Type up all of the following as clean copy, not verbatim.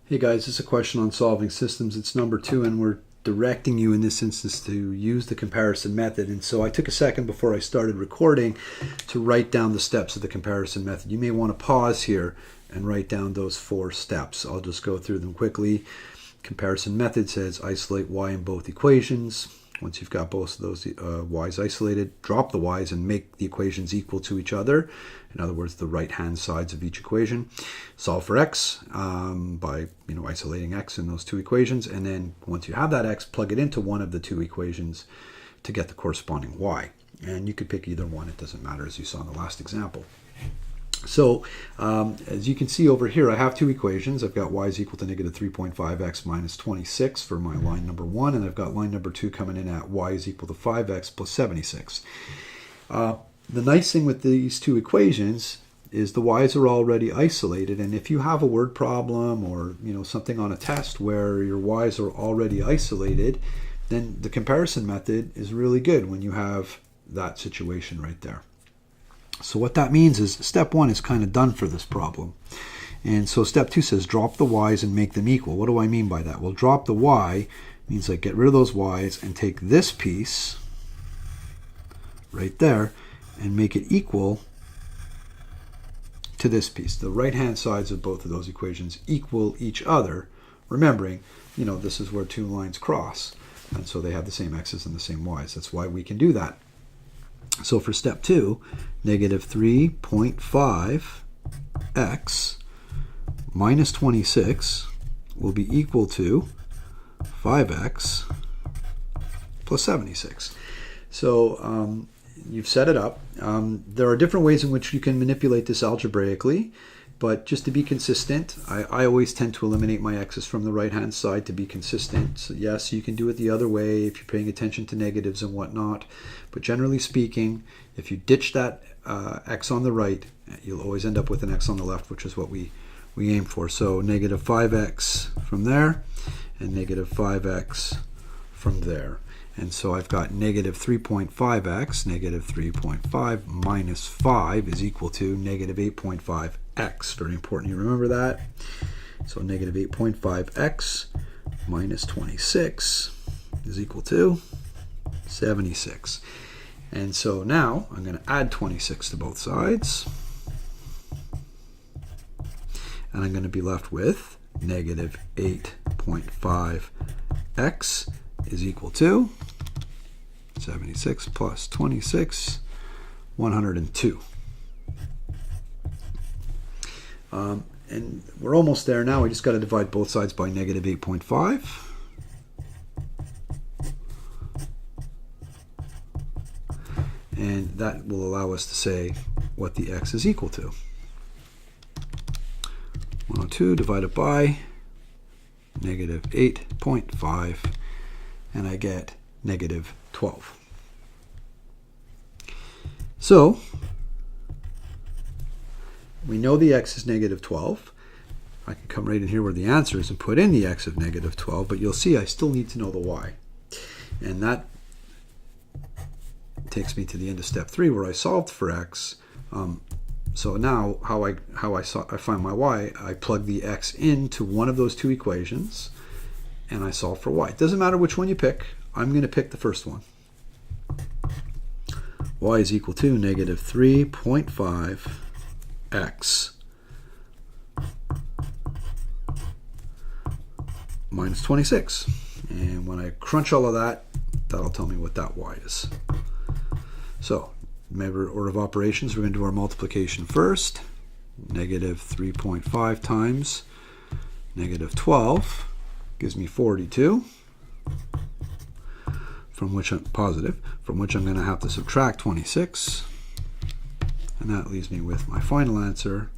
Hey guys, this is a question on solving systems. It's number 2, and we're directing you in this instance to use the comparison method. And so I took a second before I started recording to write down the steps of the comparison method. You may want to pause here and write down those 4 steps. I'll just go through them quickly. Comparison method says isolate y in both equations. Once you've got both of those y's isolated, drop the y's and make the equations equal to each other. In other words, the right-hand sides of each equation. Solve for x by isolating x in those 2 equations, and then once you have that x, plug it into one of the 2 equations to get the corresponding y. And you could pick either one; it doesn't matter, as you saw in the last example. So as you can see over here, I have 2 equations. I've got y is equal to negative 3.5x minus 26 for my line number 1, and I've got line number 2 coming in at y is equal to 5x plus 76. The nice thing with these 2 equations is the y's are already isolated, and if you have a word problem or something on a test where your y's are already isolated, then the comparison method is really good when you have that situation right there. So what that means is step 1 is kind of done for this problem. And so step 2 says drop the y's and make them equal. What do I mean by that? Well, drop the y means like get rid of those y's and take this piece right there and make it equal to this piece. The right-hand sides of both of those equations equal each other, remembering, this is where 2 lines cross, and so they have the same x's and the same y's. That's why we can do that. So for step 2, negative 3.5x minus 26 will be equal to 5x plus 76. So you've set it up. There are different ways in which you can manipulate this algebraically, but just to be consistent, I always tend to eliminate my x's from the right-hand side to be consistent. So yes, you can do it the other way if you're paying attention to negatives and whatnot, but generally speaking, if you ditch that x on the right, you'll always end up with an x on the left, which is what we aim for. So negative 5x from there and negative 5x from there. And so I've got negative 3.5x, negative 3.5 minus 5 is equal to negative 8.5x. Very important you remember that. So negative 8.5x minus 26 is equal to 76. And so now I'm going to add 26 to both sides. And I'm going to be left with negative 8.5x is equal to 76 plus 26, 102. And we're almost there now. We just got to divide both sides by negative 8.5. And that will allow us to say what the x is equal to. 102 divided by negative 8.5, and I get negative 12. So we know the x is negative 12. I can come right in here where the answer is and put in the x of negative 12, but you'll see I still need to know the y. And that takes me to the end of step 3 where I solved for x. So now how I find my y, I plug the x into one of those 2 equations and I solve for y. It doesn't matter which one you pick. I'm going to pick the first one. Y is equal to negative 3.5x minus 26. And when I crunch all of that, that'll tell me what that y is. So remember, order of operations, we're going to do our multiplication first. Negative 3.5 times negative 12 gives me 42, from which I'm positive, from which I'm going to have to subtract 26. And that leaves me with my final answer,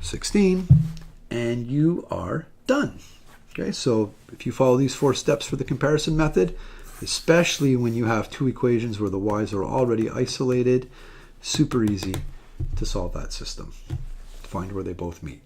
16. And you are done. Okay, so if you follow these 4 steps for the comparison method, especially when you have 2 equations where the y's are already isolated, super easy to solve that system. Find where they both meet.